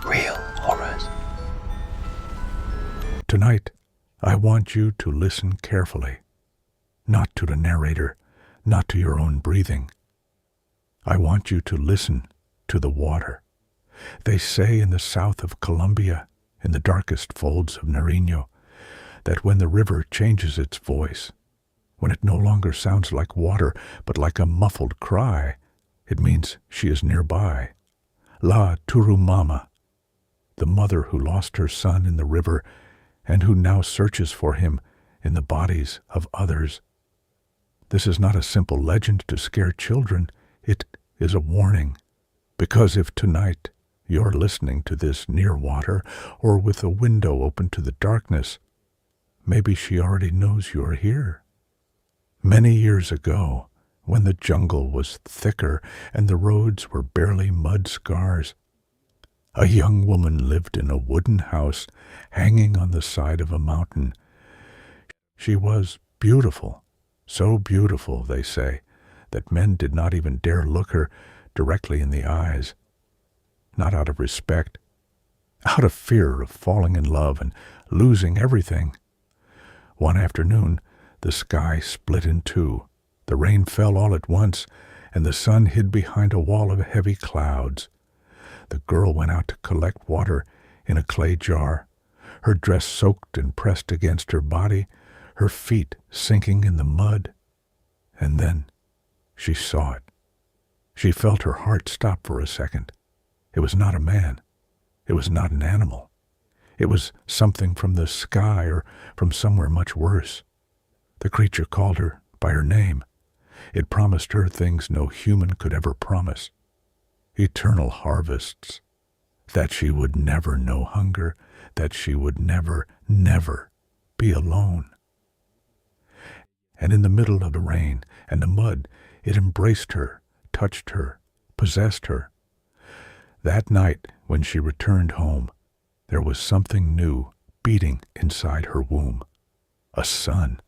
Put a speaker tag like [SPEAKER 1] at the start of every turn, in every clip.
[SPEAKER 1] Real horrors.
[SPEAKER 2] Tonight, I want you to listen carefully, not to the narrator, not to your own breathing. I want you to listen to the water. They say in the south of Colombia, in the darkest folds of Nariño, that when the river changes its voice, when it no longer sounds like water but like a muffled cry, it means she is nearby. La Turumama, the mother who lost her son in the river and who now searches for him in the bodies of others. This is not a simple legend to scare children. It is a warning, because if tonight you're listening to this near water or with a window open to the darkness, maybe she already knows you're here. Many years ago, when the jungle was thicker and the roads were barely mud scars, a young woman lived in a wooden house hanging on the side of a mountain. She was beautiful, so beautiful, they say, that men did not even dare look her directly in the eyes. Not out of respect, out of fear of falling in love and losing everything. One afternoon, the sky split in two. The rain fell all at once, and the sun hid behind a wall of heavy clouds. The girl went out to collect water in a clay jar, her dress soaked and pressed against her body, her feet sinking in the mud. And then she saw it. She felt her heart stop for a second. It was not a man. It was not an animal. It was something from the sky or from somewhere much worse. The creature called her by her name. It promised her things no human could ever promise. Eternal harvests, that she would never know hunger, that she would never, never be alone. And in the middle of the rain and the mud, it embraced her, touched her, possessed her. That night, when she returned home, there was something new beating inside her womb. A son,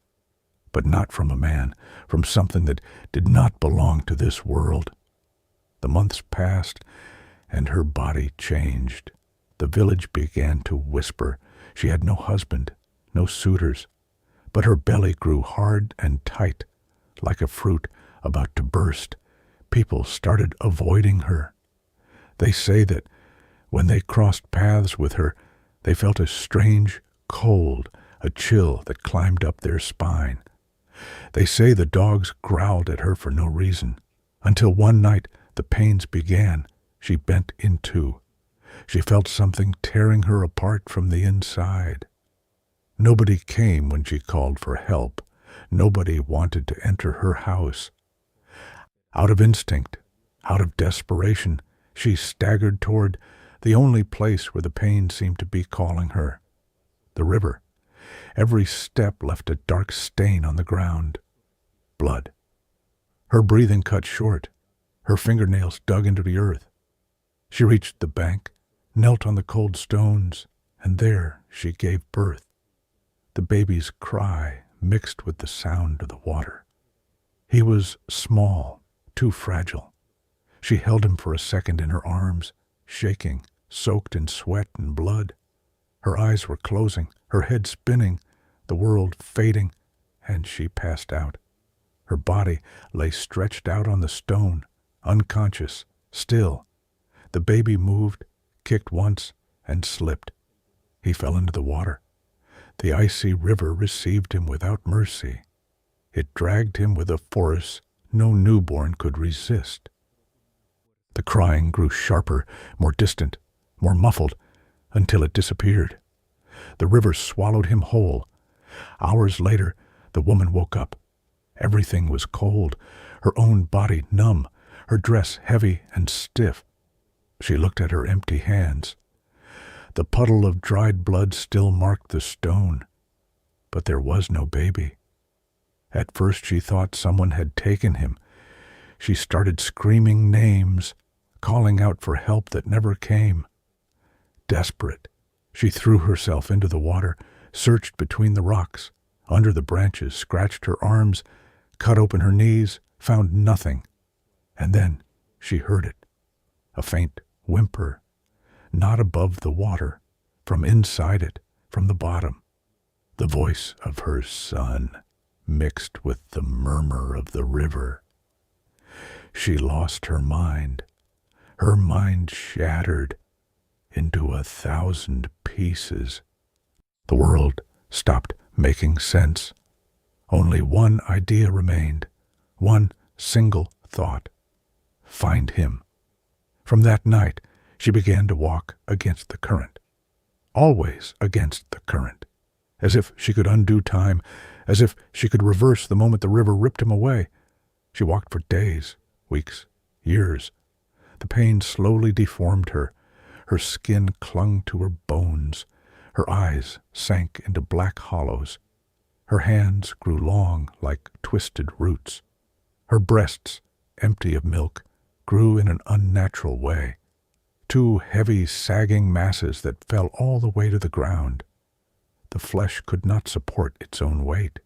[SPEAKER 2] but not from a man, from something that did not belong to this world. The months passed, and her body changed. The village began to whisper. She had no husband, no suitors, but her belly grew hard and tight, like a fruit about to burst. People started avoiding her. They say that when they crossed paths with her, they felt a strange cold, a chill that climbed up their spine. They say the dogs growled at her for no reason, until one night the pains began. She bent in two. She felt something tearing her apart from the inside. Nobody came when she called for help. Nobody wanted to enter her house. Out of instinct, out of desperation, she staggered toward the only place where the pain seemed to be calling her, the river. Every step left a dark stain on the ground. Blood. Her breathing cut short. Her fingernails dug into the earth. She reached the bank, knelt on the cold stones, and there she gave birth. The baby's cry mixed with the sound of the water. He was small, too fragile. She held him for a second in her arms, shaking, soaked in sweat and blood. Her eyes were closing, her head spinning, the world fading, and she passed out. Her body lay stretched out on the stone, unconscious, still. The baby moved, kicked once, and slipped. He fell into the water. The icy river received him without mercy. It dragged him with a force no newborn could resist. The crying grew sharper, more distant, more muffled, until it disappeared. The river swallowed him whole. Hours later, the woman woke up. Everything was cold, her own body numb, her dress heavy and stiff. She looked at her empty hands. The puddle of dried blood still marked the stone, but there was no baby. At first she thought someone had taken him. She started screaming names, calling out for help that never came. Desperate, she threw herself into the water, searched between the rocks, under the branches, scratched her arms, cut open her knees, found nothing. And then she heard it, a faint whimper. not above the water, from inside it, from the bottom, the voice of her son mixed with the murmur of the river. She lost her mind shattered into 1,000 pieces. The world stopped making sense. Only one idea remained, one single thought: find him. From that night, she began to walk against the current, always against the current, as if she could undo time, as if she could reverse the moment the river ripped him away. She walked for days, weeks, years. The pain slowly deformed her. Her skin clung to her bones. Her eyes sank into black hollows. Her hands grew long like twisted roots. Her breasts, empty of milk, grew in an unnatural way. Two heavy, sagging masses that fell all the way to the ground. The flesh could not support its own weight.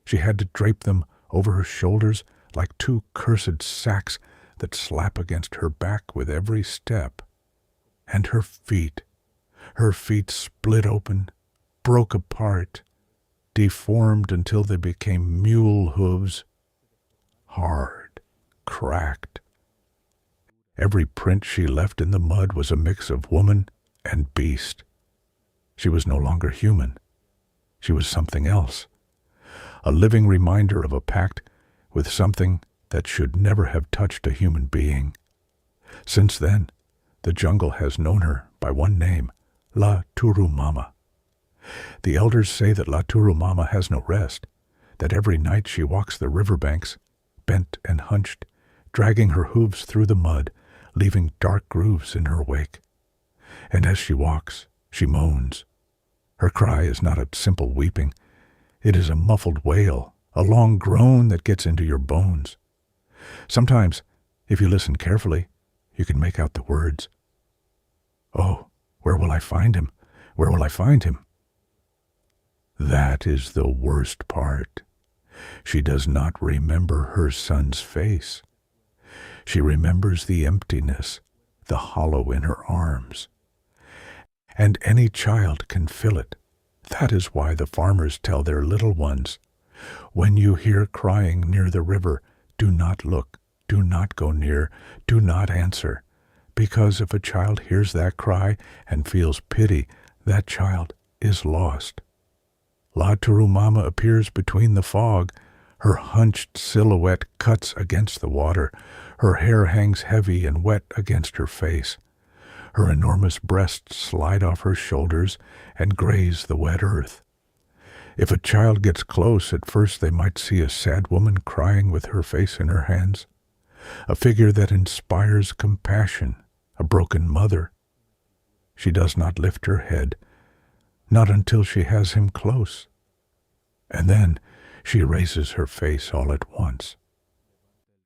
[SPEAKER 2] She had to drape them over her shoulders like two cursed sacks that slap against her back with every step. And her feet split open, broke apart, deformed until they became mule hooves, hard, cracked. Every print she left in the mud was a mix of woman and beast. She was no longer human. She was something else, a living reminder of a pact with something that should never have touched a human being. Since then, the jungle has known her by one name, La Turumama. The elders say that La Turumama has no rest, that every night she walks the riverbanks, bent and hunched, dragging her hooves through the mud, leaving dark grooves in her wake. And as she walks, she moans. Her cry is not a simple weeping. It is a muffled wail, a long groan that gets into your bones. Sometimes, if you listen carefully, you can make out the words. Oh, where will I find him? Where will I find him? That is the worst part. She does not remember her son's face. She remembers the emptiness, the hollow in her arms. And any child can feel it. That is why the farmers tell their little ones, when you hear crying near the river, do not look, do not go near, do not answer, because if a child hears that cry and feels pity, that child is lost. La Turumama appears between the fog. Her hunched silhouette cuts against the water. Her hair hangs heavy and wet against her face. Her enormous breasts slide off her shoulders and graze the wet earth. If a child gets close, at first they might see a sad woman crying with her face in her hands, a figure that inspires compassion, a broken mother. She does not lift her head, not until she has him close. And then she raises her face all at once.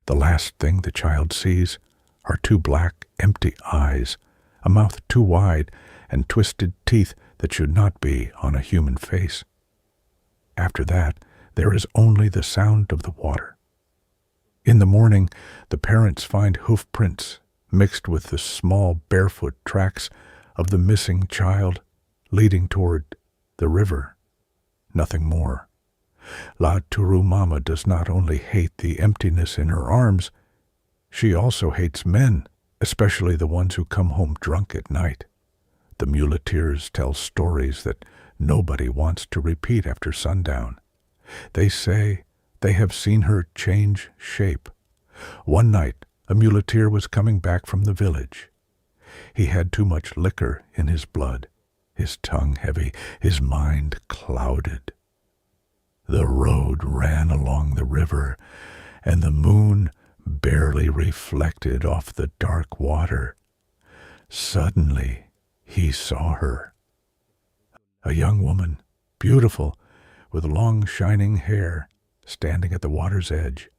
[SPEAKER 2] The last thing the child sees are two black, empty eyes, a mouth too wide, and twisted teeth that should not be on a human face. After that, there is only the sound of the water. In the morning, the parents find hoof prints mixed with the small barefoot tracks of the missing child leading toward the river. Nothing more. La Turumama does not only hate the emptiness in her arms, she also hates men, especially the ones who come home drunk at night. The muleteers tell stories that nobody wants to repeat after sundown. They say they have seen her change shape. One night, a muleteer was coming back from the village. He had too much liquor in his blood, his tongue heavy, his mind clouded. The road ran along the river, and the moon barely reflected off the dark water. Suddenly, he saw her. A young woman, beautiful, with long shining hair, standing at the water's edge.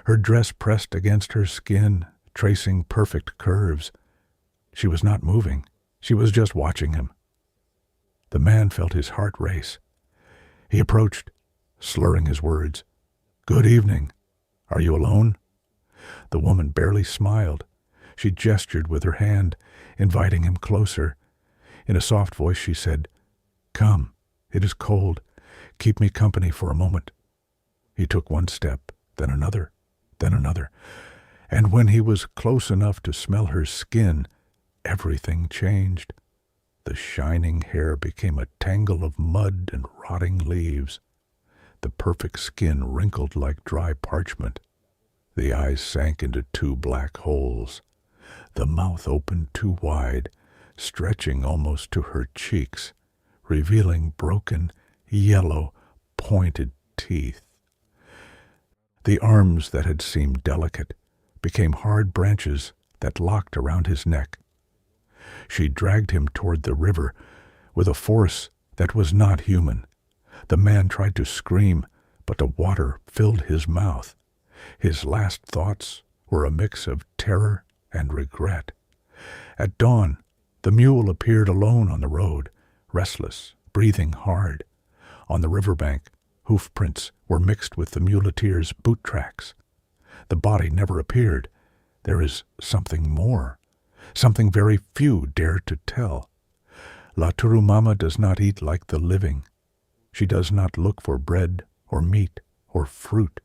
[SPEAKER 2] Her dress pressed against her skin, tracing perfect curves. She was not moving. She was just watching him. The man felt his heart race. He approached, slurring his words. "Good evening. Are you alone?" The woman barely smiled. She gestured with her hand, inviting him closer. In a soft voice she said, "Come, it is cold. Keep me company for a moment." He took one step, then another, and when he was close enough to smell her skin, everything changed. The shining hair became a tangle of mud and rotting leaves. The perfect skin wrinkled like dry parchment. The eyes sank into two black holes. The mouth opened too wide, stretching almost to her cheeks, revealing broken, yellow, pointed teeth. The arms that had seemed delicate became hard branches that locked around his neck. She dragged him toward the river with a force that was not human. The man tried to scream, but the water filled his mouth. His last thoughts were a mix of terror and regret. At dawn, the mule appeared alone on the road, restless, breathing hard. On the riverbank, hoof prints were mixed with the muleteer's boot tracks. The body never appeared. There is something more, something very few dare to tell. La Turumama does not eat like the living. She does not look for bread or meat or fruit.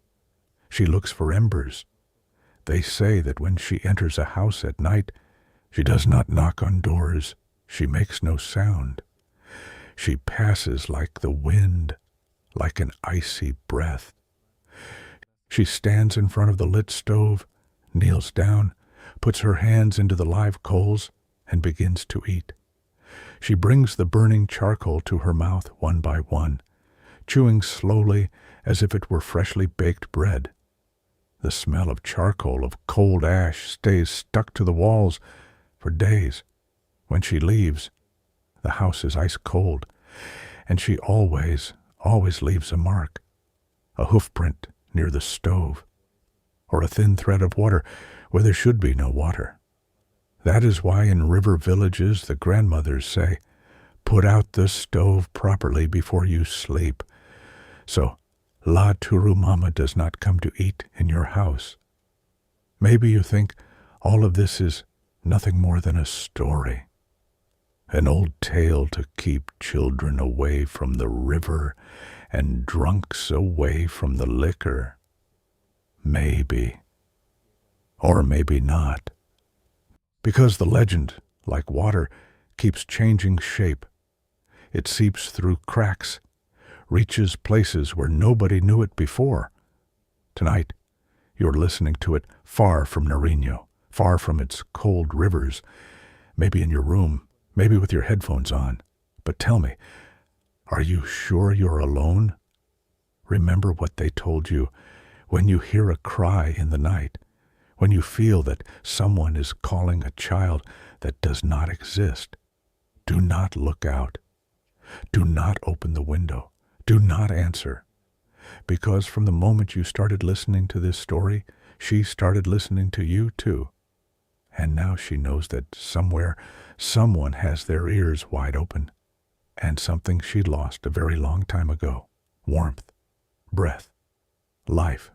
[SPEAKER 2] She looks for embers. They say that when she enters a house at night, she does not knock on doors. She makes no sound. She passes like the wind, like an icy breath. She stands in front of the lit stove, kneels down, puts her hands into the live coals, and begins to eat. She brings the burning charcoal to her mouth one by one, chewing slowly as if it were freshly baked bread. The smell of charcoal, of cold ash, stays stuck to the walls for days. When she leaves, the house is ice cold, and she always leaves a mark, a hoof print near the stove, or a thin thread of water where there should be no water. That is why in river villages the grandmothers say, "Put out the stove properly before you sleep." So La Turumama does not come to eat in your house. Maybe you think all of this is nothing more than a story, an old tale to keep children away from the river and drunks away from the liquor. Maybe. Or maybe not. Because the legend, like water, keeps changing shape. It seeps through cracks, reaches places where nobody knew it before. Tonight, you're listening to it far from Nariño, far from its cold rivers, maybe in your room, maybe with your headphones on. But tell me, are you sure you're alone? Remember what they told you when you hear a cry in the night, when you feel that someone is calling a child that does not exist. Do not look out. Do not open the window. Do not answer. Because from the moment you started listening to this story, she started listening to you too. And now she knows that somewhere, someone has their ears wide open, and something she lost a very long time ago. Warmth, breath, life.